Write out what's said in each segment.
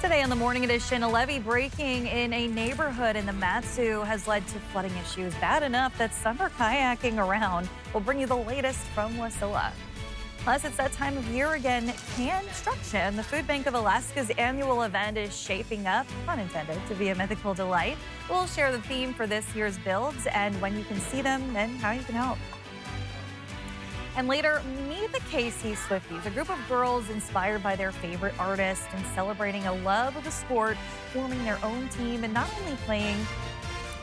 Today on the Morning Edition, a levee breaking in a neighborhood in the Matsu has led to flooding issues bad enough that some are kayaking around. We'll bring you the latest from Wasilla. Plus, it's that time of year again. CANstruction, the Food Bank of Alaska's annual event, is shaping up, pun intended, to be a mythical delight. We'll share the theme for this year's builds and when you can see them and how you can help. And later, meet the KC Swifties, a group of girls inspired by their favorite artist and celebrating a love of the sport, forming their own team and not only playing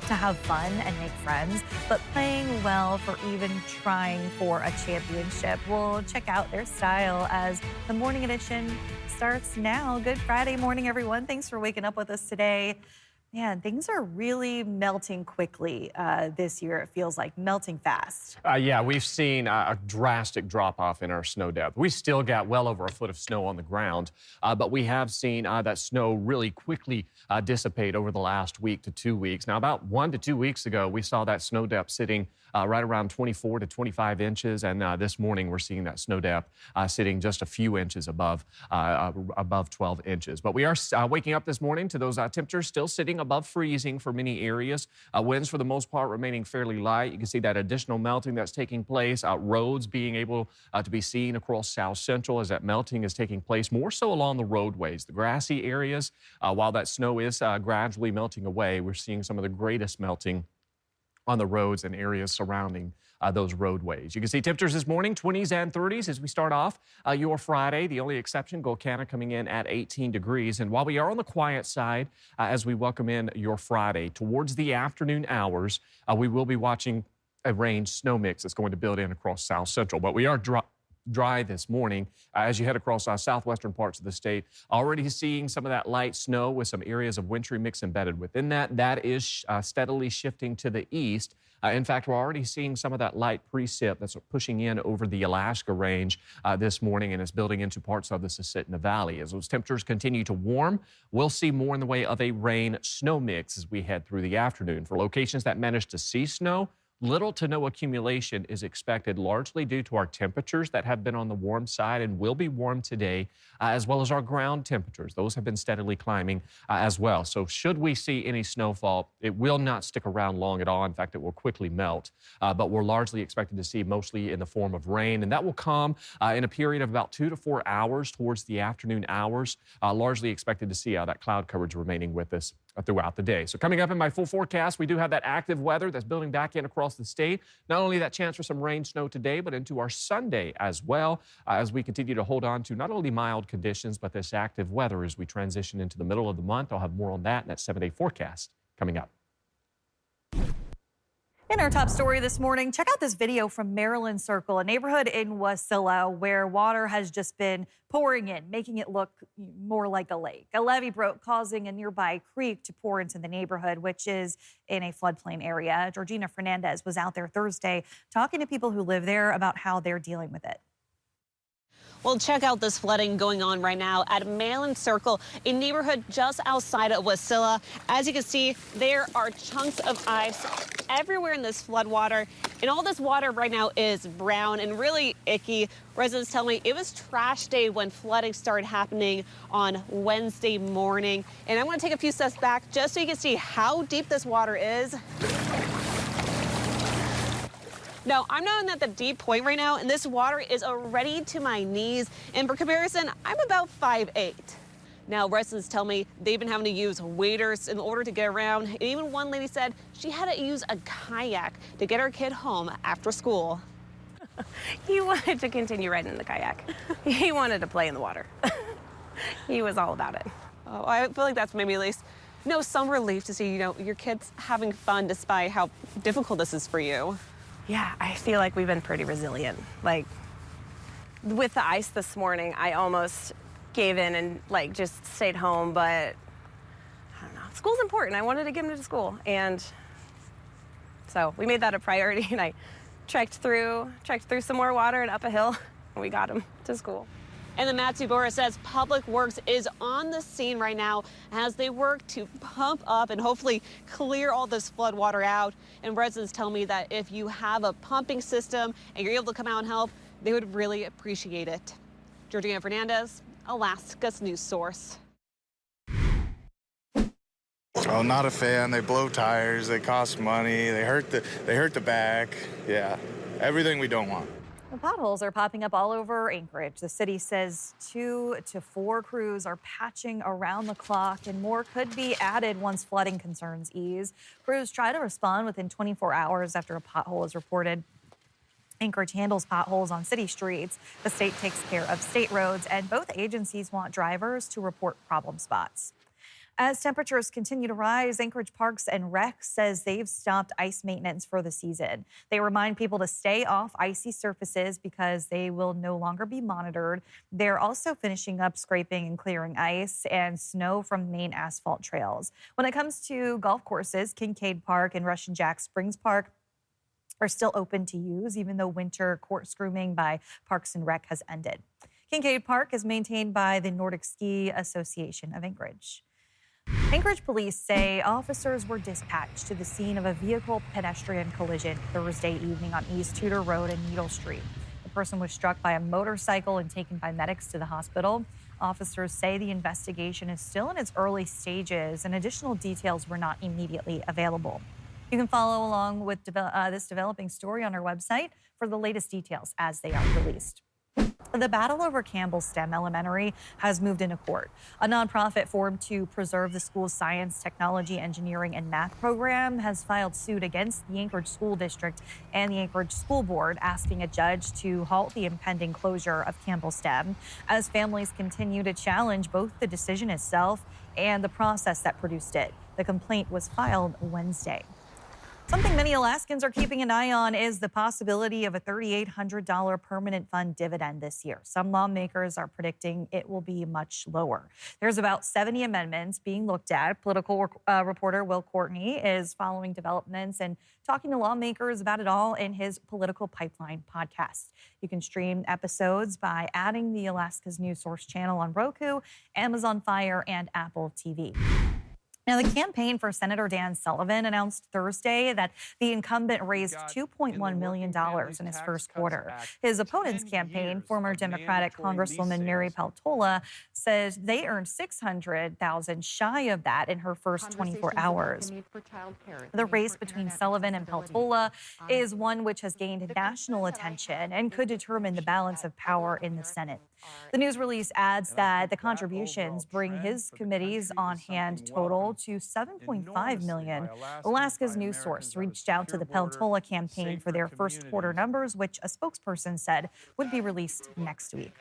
to have fun and make friends, but playing well for even trying for a championship. We'll check out their style as the Morning Edition starts now. Good Friday morning, everyone. Thanks for waking up with us today. Man, things are really melting quickly this year. It feels like melting fast. Yeah, we've seen a drastic drop-off in our snow depth. We still got well over a foot of snow on the ground, but we have seen that snow really quickly dissipate over the last week to 2 weeks. Now, about 1 to 2 weeks ago, we saw that snow depth sitting right around 24 to 25 inches, and this morning we're seeing that snow depth sitting just a few inches above 12 inches. But we are waking up this morning to those temperatures still sitting above freezing for many areas. Winds for the most part remaining fairly light. You can see that additional melting that's taking place. Roads being able to be seen across South Central as that melting is taking place, more so along the roadways. The grassy areas, while that snow is gradually melting away, we're seeing some of the greatest melting on the roads and areas surrounding those roadways. You can see temperatures this morning, 20s and 30s as we start off your Friday. The only exception, Golcana coming in at 18 degrees. And while we are on the quiet side, as we welcome in your Friday, towards the afternoon hours, we will be watching a rain snow mix that's going to build in across South Central. But we are dry this morning as you head across southwestern parts of the state. Already seeing some of that light snow with some areas of wintry mix embedded within that. That is steadily shifting to the east. In fact, we're already seeing some of that light precip that's pushing in over the Alaska range this morning, and it's building into parts of the Susitna Valley. As those temperatures continue to warm, we'll see more in the way of a rain-snow mix as we head through the afternoon. For locations that manage to see snow, little to no accumulation is expected, largely due to our temperatures that have been on the warm side and will be warm today, as well as our ground temperatures. Those have been steadily climbing as well. So should we see any snowfall, it will not stick around long at all. In fact, it will quickly melt. But we're largely expected to see mostly in the form of rain, and that will come in a period of about 2 to 4 hours towards the afternoon hours. Largely expected to see that cloud coverage remaining with us throughout the day. So coming up in my full forecast, we do have that active weather that's building back in across the state. Not only that chance for some rain, snow today, but into our Sunday as well, as we continue to hold on to not only mild conditions, but this active weather as we transition into the middle of the month. I'll have more on that in that 7-day forecast coming up. In our top story this morning, check out this video from Maryland Circle, a neighborhood in Wasilla where water has just been pouring in, making it look more like a lake. A levee broke, causing a nearby creek to pour into the neighborhood, which is in a floodplain area. Georgina Fernandez was out there Thursday talking to people who live there about how they're dealing with it. Well, check out this flooding going on right now at Maryland Circle, a neighborhood just outside of Wasilla. As you can see, there are chunks of ice everywhere in this floodwater, and all this water right now is brown and really icky. Residents tell me it was trash day when flooding started happening on Wednesday morning. And I'm going to take a few steps back just so you can see how deep this water is. Now, I'm not at the deep point right now, and this water is already to my knees. And for comparison, I'm about 5'8". Now, residents tell me they've been having to use waders in order to get around. And even one lady said she had to use a kayak to get her kid home after school. He wanted to continue riding in the kayak. He wanted to play in the water. He was all about it. Oh, I feel like that's maybe at least, some relief to see, your kids having fun despite how difficult this is for you. Yeah, I feel like we've been pretty resilient. Like, with the ice this morning, I almost gave in and, just stayed home, but I don't know. School's important. I wanted to get him to school, and so we made that a priority, and I trekked through some more water and up a hill, and we got him to school. And the Matsu Borough says Public Works is on the scene right now as they work to pump up and hopefully clear all this flood water out. And residents tell me that if you have a pumping system and you're able to come out and help, they would really appreciate it. Georgina Fernandez, Alaska's news source. Oh, not a fan. They blow tires. They cost money. They hurt the back. Yeah, everything we don't want. The potholes are popping up all over Anchorage. The city says 2 to 4 crews are patching around the clock, and more could be added once flooding concerns ease. Crews try to respond within 24 hours after a pothole is reported. Anchorage handles potholes on city streets. The state takes care of state roads, and both agencies want drivers to report problem spots. As temperatures continue to rise, Anchorage Parks and Rec says they've stopped ice maintenance for the season. They remind people to stay off icy surfaces because they will no longer be monitored. They're also finishing up scraping and clearing ice and snow from main asphalt trails. When it comes to golf courses, Kincaid Park and Russian Jack Springs Park are still open to use, even though winter corkscrewing by Parks and Rec has ended. Kincaid Park is maintained by the Nordic Ski Association of Anchorage. Anchorage police say officers were dispatched to the scene of a vehicle-pedestrian collision Thursday evening on East Tudor Road and Needle Street. The person was struck by a motorcycle and taken by medics to the hospital. Officers say the investigation is still in its early stages and additional details were not immediately available. You can follow along with this developing story on our website for the latest details as they are released. The battle over Campbell STEM Elementary has moved into court. A nonprofit formed to preserve the school's science, technology, engineering, and math program has filed suit against the Anchorage School District and the Anchorage School Board, asking a judge to halt the impending closure of Campbell STEM as families continue to challenge both the decision itself and the process that produced it. The complaint was filed Wednesday. Something many Alaskans are keeping an eye on is the possibility of a $3,800 permanent fund dividend this year. Some lawmakers are predicting it will be much lower. There's about 70 amendments being looked at. Political reporter Will Courtney is following developments and talking to lawmakers about it all in his Political Pipeline podcast. You can stream episodes by adding the Alaska's News Source channel on Roku, Amazon Fire, and Apple TV. Now, the campaign for Senator Dan Sullivan announced Thursday that the incumbent raised $2.1 million in his first quarter. His opponent's campaign, former Democratic Congresswoman Mary Peltola, says they earned $600,000 shy of that in her first 24 hours. The race between Sullivan and Peltola is one which has gained national attention and could determine the balance of power in the Senate. The news release adds that the contributions bring his committees on hand total to $7.5 million. Alaska's News Source reached out to the Peltola campaign for their first quarter numbers, which a spokesperson said would be released next week.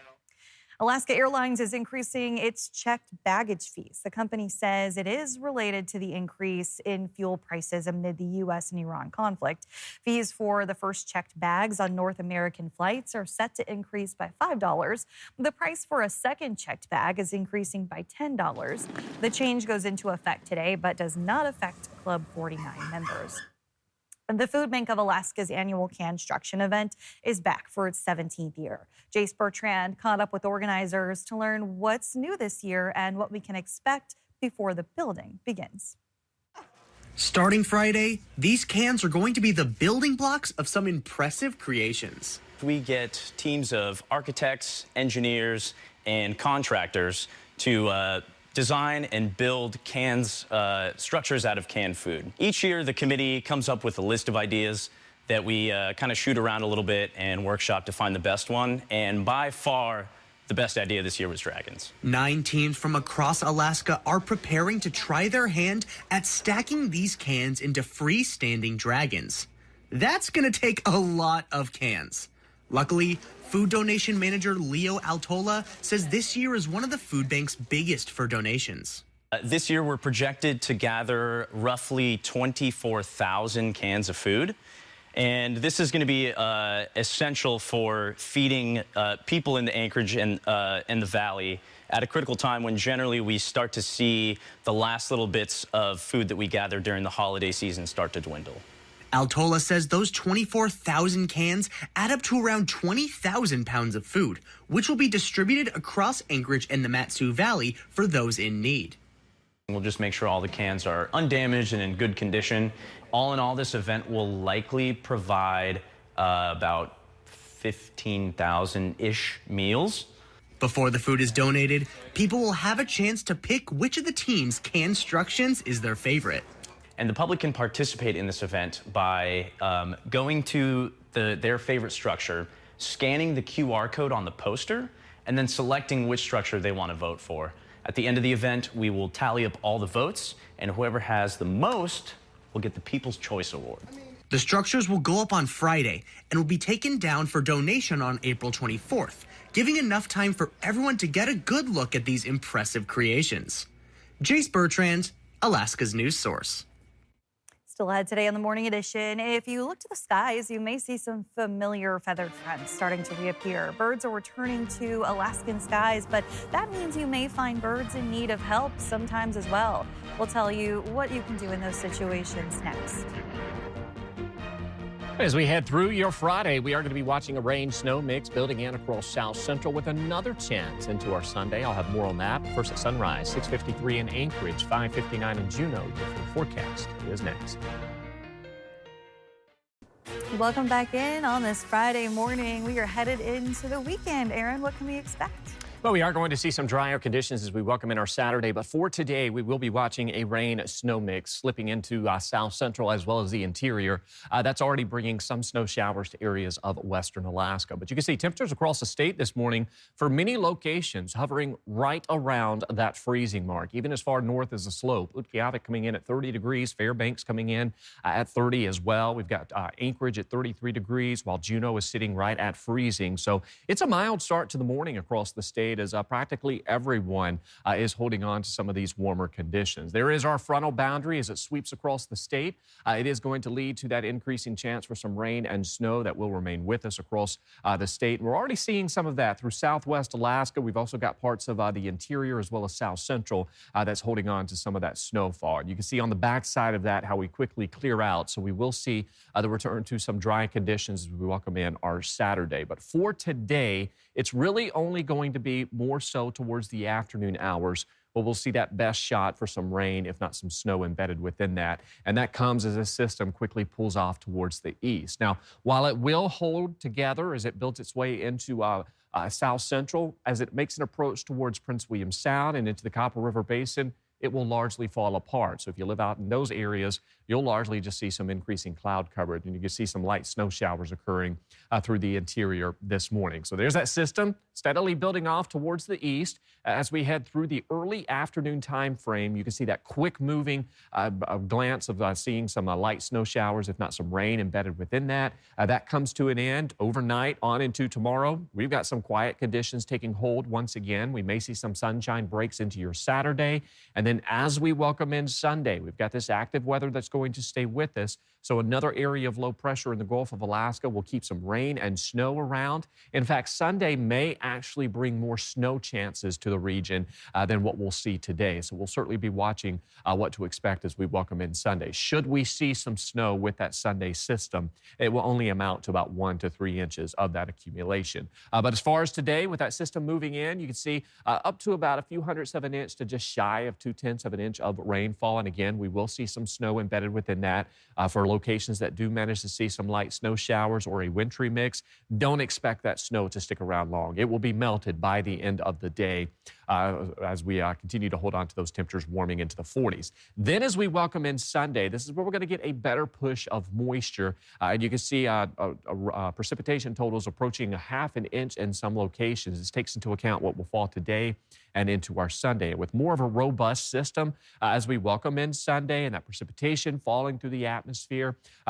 Alaska Airlines is increasing its checked baggage fees. The company says it is related to the increase in fuel prices amid the U.S. and Iran conflict. Fees for the first checked bags on North American flights are set to increase by $5. The price for a second checked bag is increasing by $10. The change goes into effect today, but does not affect Club 49 members. The Food Bank of Alaska's annual CANstruction event is back for its 17th year. Jace Bertrand caught up with organizers to learn what's new this year and what we can expect before the building begins. Starting Friday, these cans are going to be the building blocks of some impressive creations. We get teams of architects, engineers, and contractors to design and build cans, structures out of canned food. Each year, the committee comes up with a list of ideas that we kind of shoot around a little bit and workshop to find the best one. And by far, the best idea this year was dragons. 9 teams from across Alaska are preparing to try their hand at stacking these cans into freestanding dragons. That's gonna take a lot of cans. Luckily, food donation manager Leo Altola says this year is one of the food bank's biggest for donations. This year, we're projected to gather roughly 24,000 cans of food. And this is going to be essential for feeding people in the Anchorage and the Valley at a critical time when generally we start to see the last little bits of food that we gather during the holiday season start to dwindle. Altola says those 24,000 cans add up to around 20,000 pounds of food, which will be distributed across Anchorage and the Mat-Su Valley for those in need. We'll just make sure all the cans are undamaged and in good condition. All in all, this event will likely provide about 15,000-ish meals. Before the food is donated, people will have a chance to pick which of the team's CANstructions is their favorite. And the public can participate in this event by going to their favorite structure, scanning the QR code on the poster, and then selecting which structure they want to vote for. At the end of the event, we will tally up all the votes, and whoever has the most will get the People's Choice Award. The structures will go up on Friday and will be taken down for donation on April 24th, giving enough time for everyone to get a good look at these impressive creations. Jace Bertrand, Alaska's news source. Still ahead today on the Morning Edition. If you look to the skies, you may see some familiar feathered friends starting to reappear. Birds are returning to Alaskan skies, but that means you may find birds in need of help sometimes as well. We'll tell you what you can do in those situations next. As we head through your Friday, we are going to be watching a rain-snow mix building in across South Central with another chance into our Sunday. I'll have more on that. First at sunrise, 6:53 in Anchorage, 5:59 in Juneau. Your full forecast is next. Welcome back in on this Friday morning. We are headed into the weekend. Aaron, what can we expect? Well, we are going to see some drier conditions as we welcome in our Saturday, but for today, we will be watching a rain-snow mix slipping into South Central as well as the interior. That's already bringing some snow showers to areas of western Alaska. But you can see temperatures across the state this morning for many locations hovering right around that freezing mark, even as far north as the slope. Utqiagvik coming in at 30 degrees, Fairbanks coming in at 30 as well. We've got Anchorage at 33 degrees, while Juneau is sitting right at freezing. So it's a mild start to the morning across the state, as practically everyone is holding on to some of these warmer conditions. There is our frontal boundary as it sweeps across the state. It is going to lead to that increasing chance for some rain and snow that will remain with us across the state. We're already seeing some of that through southwest Alaska. We've also got parts of the interior as well as South Central that's holding on to some of that snowfall. And you can see on the backside of that how we quickly clear out. So we will see the return to some dry conditions as we welcome in our Saturday. But for today, it's really only going to be more so towards the afternoon hours where we'll see that best shot for some rain, if not some snow embedded within that. And that comes as this system quickly pulls off towards the east. Now, while it will hold together as it builds its way into South Central, as it makes an approach towards Prince William Sound and into the Copper River Basin, it will largely fall apart. So if you live out in those areas, you'll largely just see some increasing cloud coverage, and you can see some light snow showers occurring through the interior this morning. So there's that system steadily building off towards the east. As we head through the early afternoon time frame, you can see that quick moving glance of seeing some light snow showers, if not some rain embedded within that. That comes to an end overnight on into tomorrow. We've got some quiet conditions taking hold once again. We may see some sunshine breaks into your Saturday. And then as we welcome in Sunday, we've got this active weather that's going to stay with us. So another area of low pressure in the Gulf of Alaska will keep some rain and snow around. In fact, Sunday may actually bring more snow chances to the region than what we'll see today. So we'll certainly be watching what to expect as we welcome in Sunday. Should we see some snow with that Sunday system, it will only amount to about 1 to 3 inches of that accumulation. But as far as today, with that system moving in, you can see up to about a few hundredths of an inch to just shy of 0.2 of an inch of rainfall. And again, we will see some snow embedded within that for locations that do manage to see some light snow showers or a wintry mix. Don't expect that snow to stick around long. It will be melted by the end of the day as we continue to hold on to those temperatures warming into the 40s. Then as we welcome in Sunday, this is where we're going to get a better push of moisture. And you can see precipitation totals approaching a ½ an inch in some locations. This takes into account what will fall today and into our Sunday. With more of a robust system as we welcome in Sunday and that precipitation falling through the atmosphere,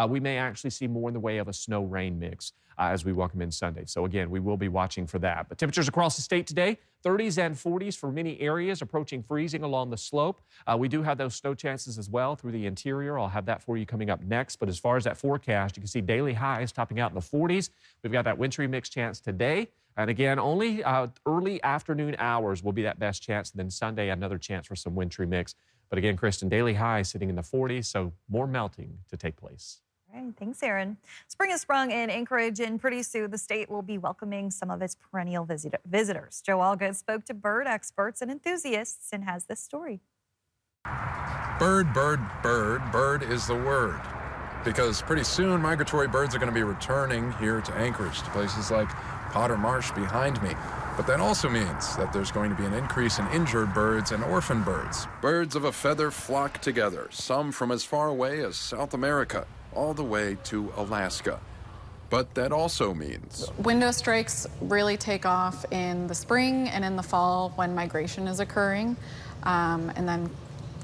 we may actually see more in the way of a snow-rain mix as we welcome in Sunday. So again, we will be watching for that. But temperatures across the state today, 30s and 40s for many areas, approaching freezing along the slope. We do have those snow chances as well through the interior. I'll have that for you coming up next. But as far as that forecast, you can see daily highs topping out in the 40s. We've got that wintry mix chance today. And again, only early afternoon hours will be that best chance. And then Sunday, another chance for some wintry mix. But again, Kristen, daily highs sitting in the 40s, so more melting to take place. All right, thanks, Aaron. Spring has sprung in Anchorage, and pretty soon the state will be welcoming some of its perennial visitors. Joe Allgood spoke to bird experts and enthusiasts and has this story. Bird, bird, bird, bird is the word. Because pretty soon migratory birds are going to be returning here to Anchorage, to places like Potter Marsh behind me. But that also means that there's going to be an increase in injured birds and orphan birds. Birds of a feather flock together, some from as far away as South America, all the way to Alaska. But that also means window strikes really take off in the spring and in the fall when migration is occurring. And then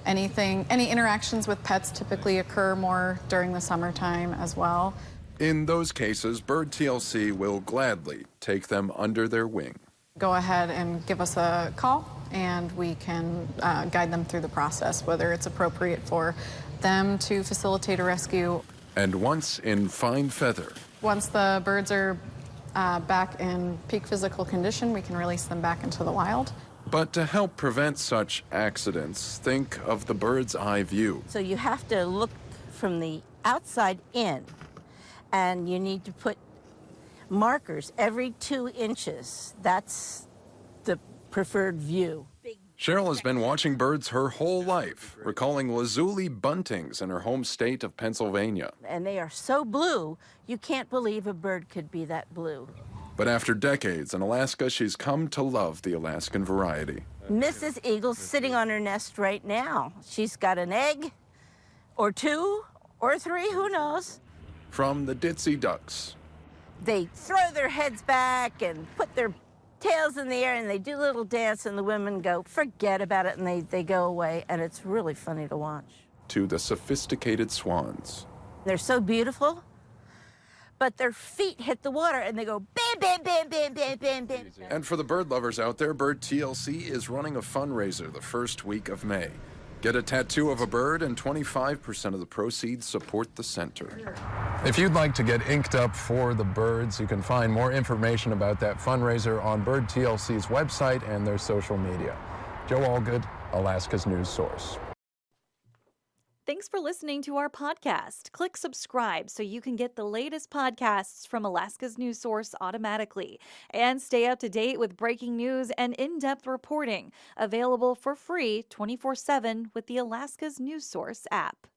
any interactions with pets typically occur more during the summertime as well. in those cases, Bird TLC will gladly take them under their wing. Go ahead and give us a call, and we can guide them through the process, whether it's appropriate for them to facilitate a rescue. And once in fine feather, Once the birds are back in peak physical condition, we can release them back into the wild. but to help prevent such accidents, think of the bird's eye view. So you have to look from the outside in, and you need to put markers every 2 inches. That's the preferred view. Cheryl has been watching birds her whole life, recalling lazuli buntings in her home state of Pennsylvania. And they are so blue, you can't believe a bird could be that blue. But after decades in Alaska, she's come to love the Alaskan variety. Mrs. Eagle's sitting on her nest right now. She's got an egg, or 2, or 3, who knows? From the Ditsy ducks, They throw their heads back and put their tails in the air, and they do a little dance, and the women go, forget about it, and they go away, and it's really funny to watch. to the sophisticated swans. They're so beautiful, but their feet hit the water, and they go bam, bam, bam, bam, bam, bam, bam. And for the bird lovers out there, Bird TLC is running a fundraiser the first week of May. Get a tattoo of a bird, and 25% of the proceeds support the center. If you'd like to get inked up for the birds, you can find more information about that fundraiser on Bird TLC's website and their social media. Joe Allgood, Alaska's news source. Thanks for listening to our podcast. Click subscribe so you can get the latest podcasts from Alaska's news source automatically. And stay up to date with breaking news and in-depth reporting. Available for free 24/7 with the Alaska's news source app.